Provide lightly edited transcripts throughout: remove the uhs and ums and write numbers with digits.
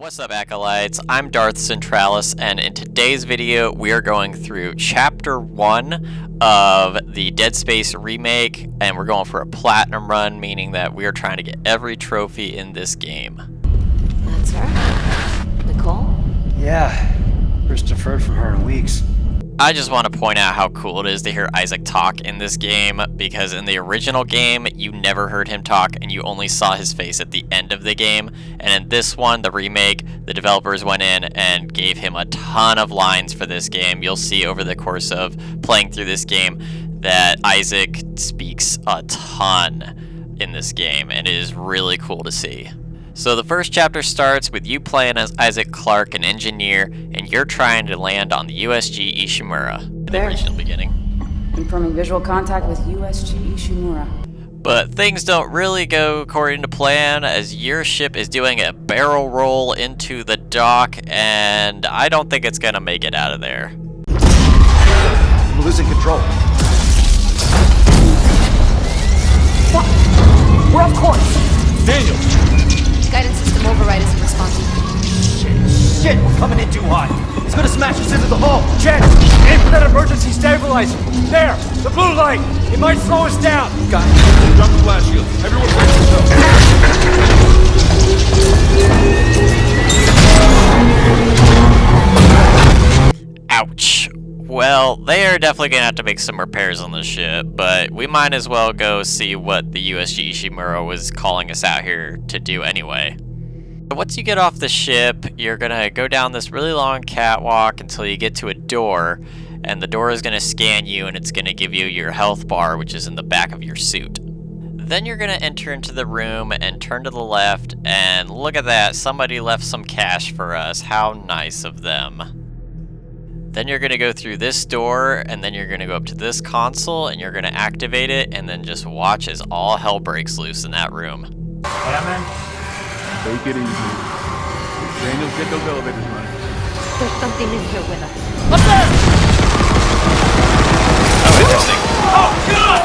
What's up, Acolytes? I'm Darth Centralis, and in today's video, we are going through Chapter 1 of the Dead Space remake, and we're going for a platinum run, meaning that we are trying to get every trophy in this game. That's her? Nicole? Yeah, first deferred from her in weeks. I just want to point out how cool it is to hear Isaac talk in this game, because in the original game, you never heard him talk and you only saw his face at the end of the game. And in this one, the remake, the developers went in and gave him a ton of lines for this game. You'll see over the course of playing through this game that Isaac speaks a ton in this game, and it is really cool to see. So the first chapter starts with you playing as Isaac Clarke, an engineer, and you're trying to land on the USG Ishimura. The original beginning. Confirming visual contact with USG Ishimura. But things don't really go according to plan, as your ship is doing a barrel roll into the dock, and I don't think it's gonna make it out of there. We're losing control. What? We're off course! Daniel! Guidance system override isn't responsive. Shit, we're coming in too hot. It's gonna smash us into the hull. Jet, aim for that emergency stabilizer. There, the blue light. It might slow us down. Got it. Drop the blast shield. Everyone brace yourself. Ouch. Well, they are definitely gonna have to make some repairs on the ship, but we might as well go see what the USG Ishimura was calling us out here to do anyway. Once you get off the ship, you're gonna go down this really long catwalk until you get to a door, and the door is gonna scan you and it's gonna give you your health bar, which is in the back of your suit. Then you're gonna enter into the room and turn to the left, and look at that, somebody left some cash for us. How nice of them. Then you're gonna go through this door, and then you're gonna go up to this console, and you're gonna activate it, and then just watch as all hell breaks loose in that room. Yeah, man. Take it easy. Daniel, get those elevators running. There's something in here with us. Oh, interesting. Oh, God!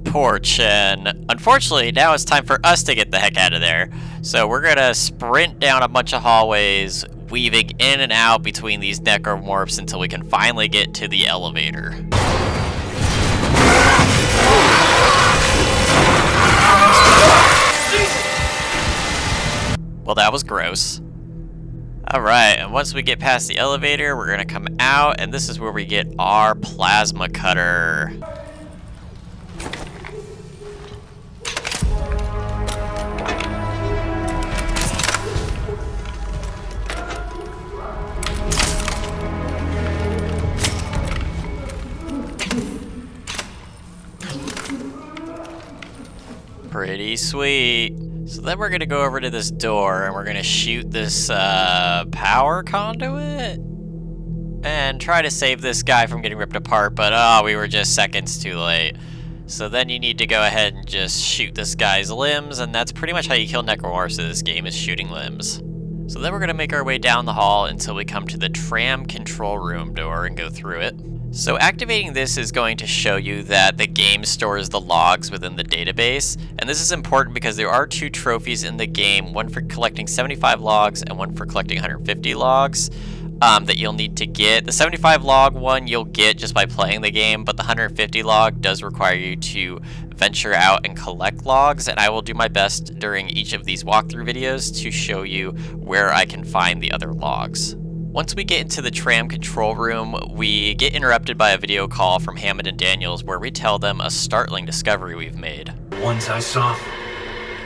No! Poor Chen. Unfortunately, now it's time for us to get the heck out of there. So we're gonna sprint down a bunch of hallways, weaving in and out between these necromorphs until we can finally get to the elevator. Well, that was gross. Alright, and once we get past the elevator, we're gonna come out, and this is where we get our plasma cutter. Pretty sweet. So then we're gonna go over to this door and we're gonna shoot this power conduit and try to save this guy from getting ripped apart, but oh, we were just seconds too late. So then you need to go ahead and just shoot this guy's limbs, and that's pretty much how you kill necromorphs in this game, is shooting limbs. So then we're gonna make our way down the hall until we come to the tram control room door and go through it. So activating this is going to show you that the game stores the logs within the database, and this is important because there are two trophies in the game, one for collecting 75 logs and one for collecting 150 logs that you'll need to get. The 75 log one you'll get just by playing the game, but the 150 log does require you to venture out and collect logs, and I will do my best during each of these walkthrough videos to show you where I can find the other logs. Once we get into the tram control room, we get interrupted by a video call from Hammond and Daniels where we tell them a startling discovery we've made. The ones I saw,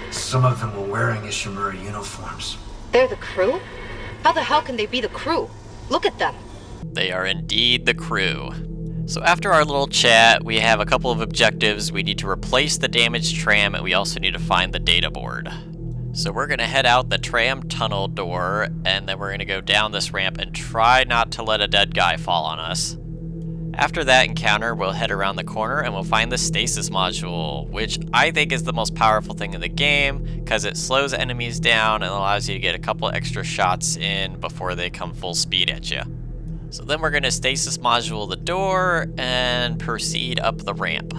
some of them were wearing Ishimura uniforms. They're the crew? How the hell can they be the crew? Look at them. They are indeed the crew. So after our little chat, we have a couple of objectives. We need to replace the damaged tram, and we also need to find the data board. So we're gonna head out the tram tunnel door, and then we're gonna go down this ramp and try not to let a dead guy fall on us. After that encounter, we'll head around the corner and we'll find the stasis module, which I think is the most powerful thing in the game because it slows enemies down and allows you to get a couple extra shots in before they come full speed at you. So then we're gonna stasis module the door and proceed up the ramp.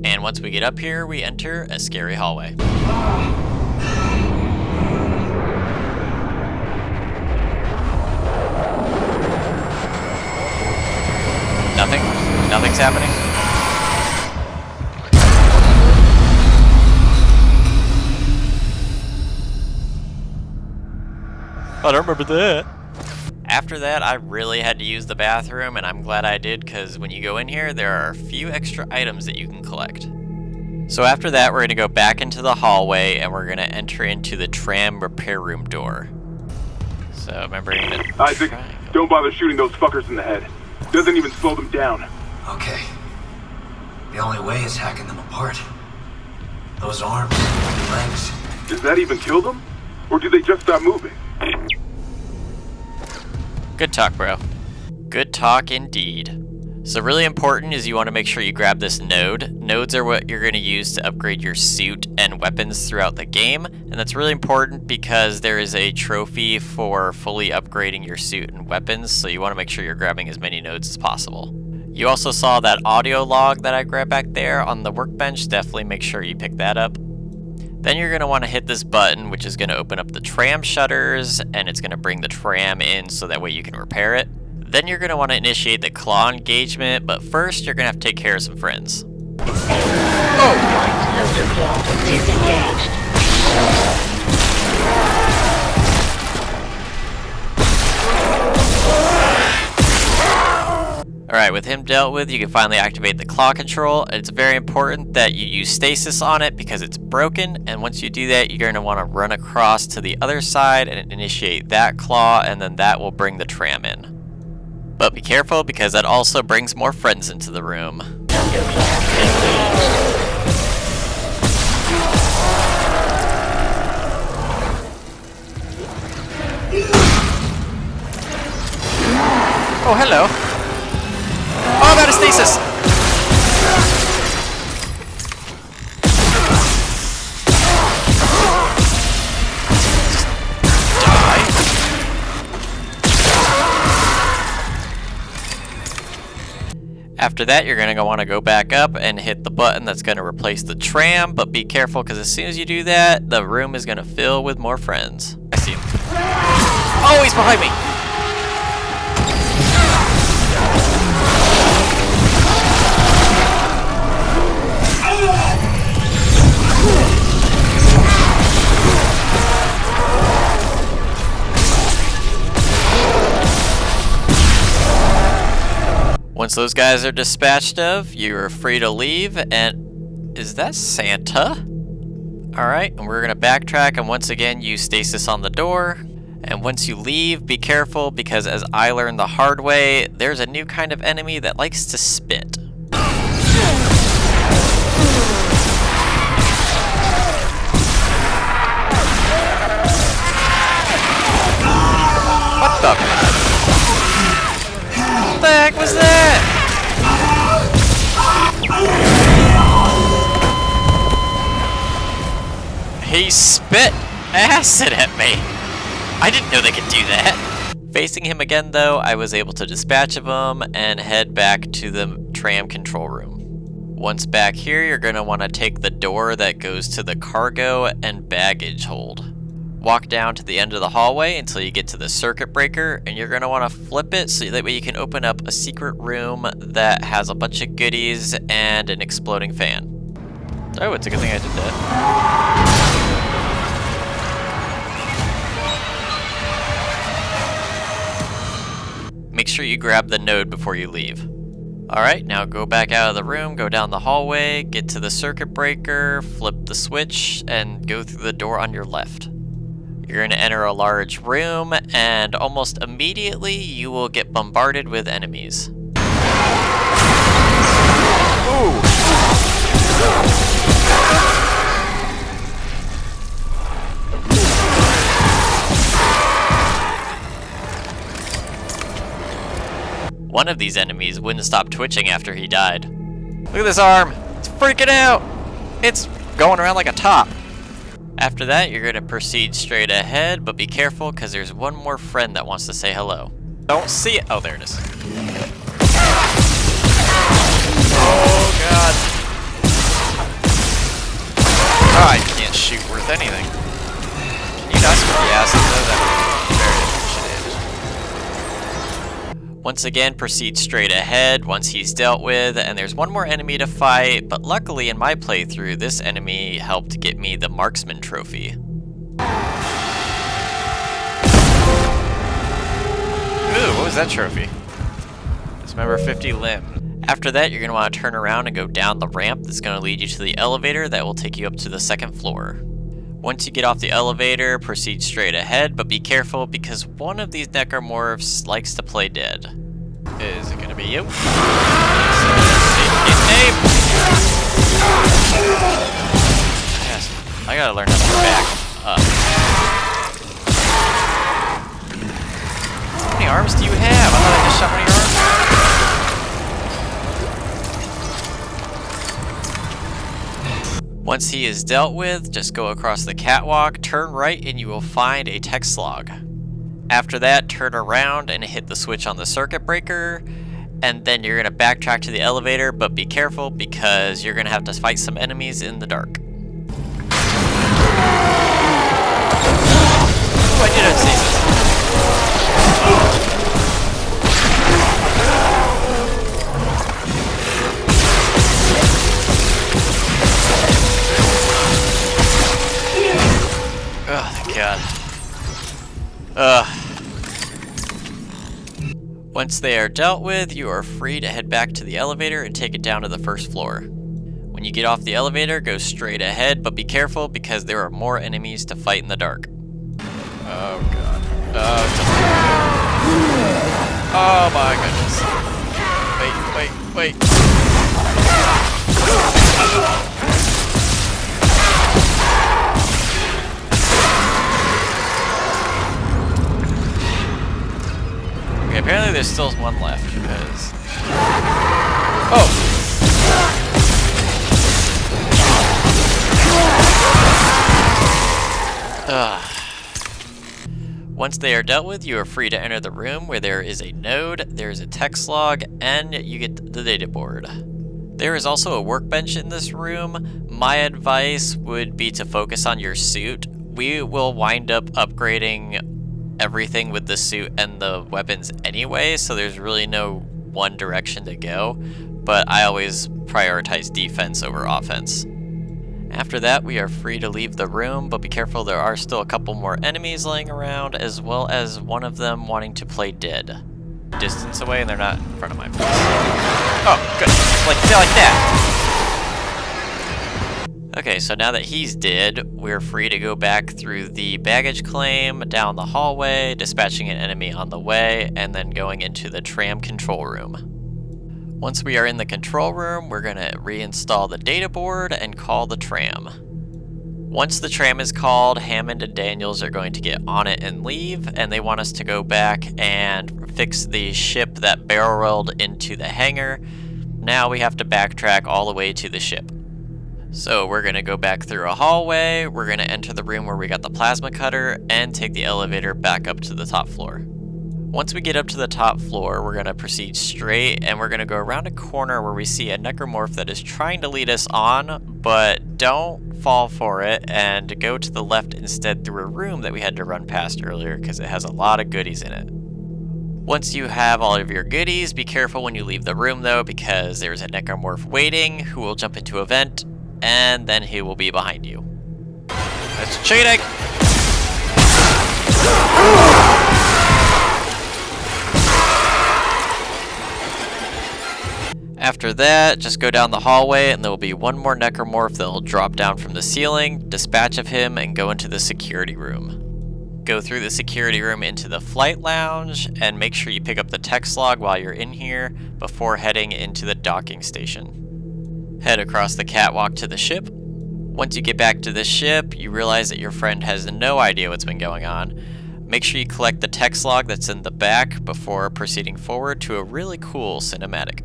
And once we get up here, we enter a scary hallway. Nothing? Nothing's happening? I don't remember that. After that, I really had to use the bathroom, and I'm glad I did, because when you go in here, there are a few extra items that you can collect. So after that, we're going to go back into the hallway, and we're going to enter into the tram repair room door. So remember, Isaac, don't bother shooting those fuckers in the head. Doesn't even slow them down. Okay. The only way is hacking them apart. Those arms, legs. Does that even kill them? Or do they just stop moving? Good talk, bro. Good talk indeed. So really important is you want to make sure you grab this node. Nodes are what you're going to use to upgrade your suit and weapons throughout the game. And that's really important because there is a trophy for fully upgrading your suit and weapons. So you want to make sure you're grabbing as many nodes as possible. You also saw that audio log that I grabbed back there on the workbench. Definitely make sure you pick that up. Then you're going to want to hit this button, which is going to open up the tram shutters, and it's going to bring the tram in so that way you can repair it. Then you're going to want to initiate the claw engagement, but first you're going to have to take care of some friends. Alright, with him dealt with, you can finally activate the claw control. It's very important that you use stasis on it because it's broken, and once you do that, you're going to want to run across to the other side and initiate that claw, and then that will bring the tram in. But be careful because that also brings more friends into the room. Oh, hello. Oh, I'm out of stasis! Die. After that, you're going to want to go back up and hit the button that's going to replace the tram, but be careful because as soon as you do that, the room is going to fill with more friends. I see him. Oh, he's behind me! Once those guys are dispatched of, you're free to leave, and is that Santa? Alright, and we're gonna backtrack and once again use stasis on the door. And once you leave, be careful because as I learned the hard way, there's a new kind of enemy that likes to spit. What the? What the heck was that? He spit acid at me. I didn't know they could do that. Facing him again though, I was able to dispatch of him and head back to the tram control room. Once back here, you're going to want to take the door that goes to the cargo and baggage hold. Walk down to the end of the hallway until you get to the circuit breaker, and you're going to want to flip it so that way you can open up a secret room that has a bunch of goodies and an exploding fan. Oh, it's a good thing I did that. Make sure you grab the node before you leave. Alright, now go back out of the room, go down the hallway, get to the circuit breaker, flip the switch, and go through the door on your left. You're going to enter a large room, and almost immediately you will get bombarded with enemies. Ooh! One of these enemies wouldn't stop twitching after he died. Look at this arm! It's freaking out! It's going around like a top. After that, you're going to proceed straight ahead, but be careful because there's one more friend that wants to say hello. Don't see it. Oh, there it is. Oh, God. Oh, I can't shoot worth anything. Once again, proceed straight ahead once he's dealt with, and there's one more enemy to fight, but luckily in my playthrough, this enemy helped get me the Marksman trophy. Ooh, what was that trophy? Dismember 50 limb. After that, you're going to want to turn around and go down the ramp that's going to lead you to the elevator that will take you up to the 2nd floor. Once you get off the elevator, proceed straight ahead, but be careful because one of these necromorphs likes to play dead. Is it going to be you? Yes, I gotta learn how to back up. How many arms do you have? I thought I just shot one of your arms. Once he is dealt with, just go across the catwalk, turn right, and you will find a text log. After that, turn around and hit the switch on the circuit breaker, and then you're going to backtrack to the elevator, but be careful because you're going to have to fight some enemies in the dark. Ooh, I did not see this. Oh, thank God. Once they are dealt with, you are free to head back to the elevator and take it down to the 1st floor. When you get off the elevator, go straight ahead, but be careful because there are more enemies to fight in the dark. Oh God. Oh, it's a... Oh my goodness. Wait. Okay, apparently there's still one left because... Oh! Once they are dealt with, you are free to enter the room where there is a node, there is a text log, and you get the data board. There is also a workbench in this room. My advice would be to focus on your suit. We will wind up upgrading everything with the suit and the weapons anyway, so there's really no one direction to go, but I always prioritize defense over offense. After that, we are free to leave the room, but be careful, there are still a couple more enemies laying around, as well as one of them wanting to play dead. Distance away, and they're not in front of my face. Oh, good. Like that. Okay, so now that he's dead, we're free to go back through the baggage claim, down the hallway, dispatching an enemy on the way, and then going into the tram control room. Once we are in the control room, we're going to reinstall the data board and call the tram. Once the tram is called, Hammond and Daniels are going to get on it and leave, and they want us to go back and fix the ship that barrel-rolled into the hangar. Now we have to backtrack all the way to the ship. So we're going to go back through a hallway, we're going to enter the room where we got the plasma cutter, and take the elevator back up to the top floor. Once we get up to the top floor, we're going to proceed straight, and we're going to go around a corner where we see a necromorph that is trying to lead us on, but don't fall for it, and go to the left instead through a room that we had to run past earlier because it has a lot of goodies in it. Once you have all of your goodies, be careful when you leave the room though, because there's a necromorph waiting who will jump into a vent, and then he will be behind you. That's cheating! After that, just go down the hallway and there will be one more necromorph that will drop down from the ceiling, dispatch of him, and go into the security room. Go through the security room into the flight lounge, and make sure you pick up the text log while you're in here before heading into the docking station. Head across the catwalk to the ship. Once you get back to the ship, you realize that your friend has no idea what's been going on. Make sure you collect the text log that's in the back before proceeding forward to a really cool cinematic.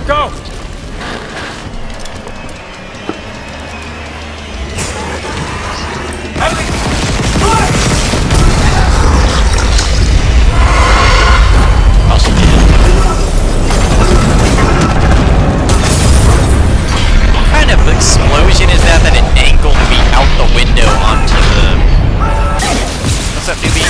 Go! window onto the... What's up, newbie?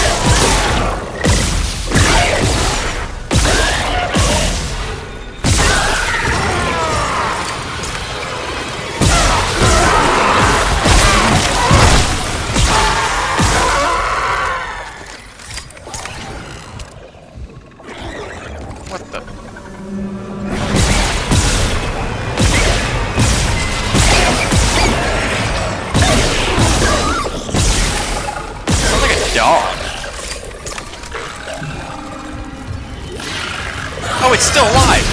What the? Sounds like a dog. Oh, it's still alive!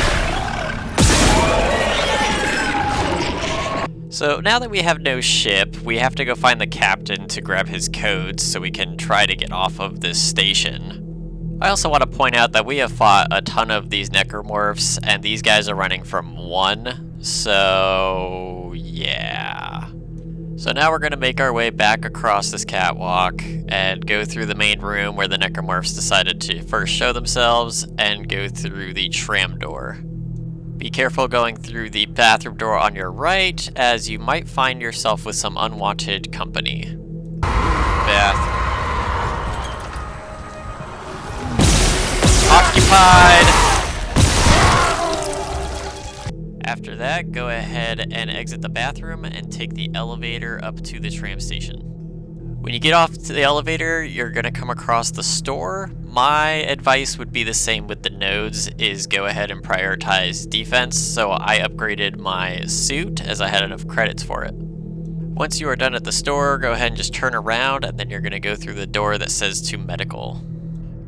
So now that we have no ship, we have to go find the captain to grab his codes so we can try to get off of this station. I also want to point out that we have fought a ton of these necromorphs, and these guys are running from one, so yeah. So now we're going to make our way back across this catwalk and go through the main room where the necromorphs decided to first show themselves and go through the tram door. Be careful going through the bathroom door on your right, as you might find yourself with some unwanted company. Bathroom. Occupied! After that, go ahead and exit the bathroom and take the elevator up to the tram station. When you get off to the elevator, you're gonna come across the store. My advice would be the same with the nodes, is go ahead and prioritize defense, so I upgraded my suit as I had enough credits for it. Once you are done at the store, go ahead and just turn around, and then you're gonna go through the door that says to medical.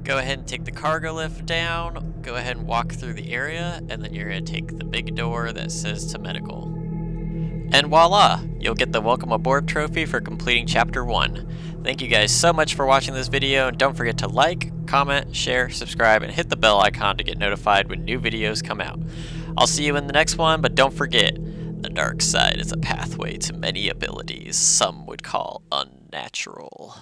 Go ahead and take the cargo lift down, go ahead and walk through the area, and then you're going to take the big door that says to medical. And voila! You'll get the Welcome Aboard trophy for completing Chapter 1. Thank you guys so much for watching this video, and don't forget to like, comment, share, subscribe, and hit the bell icon to get notified when new videos come out. I'll see you in the next one, but don't forget, the dark side is a pathway to many abilities some would call unnatural.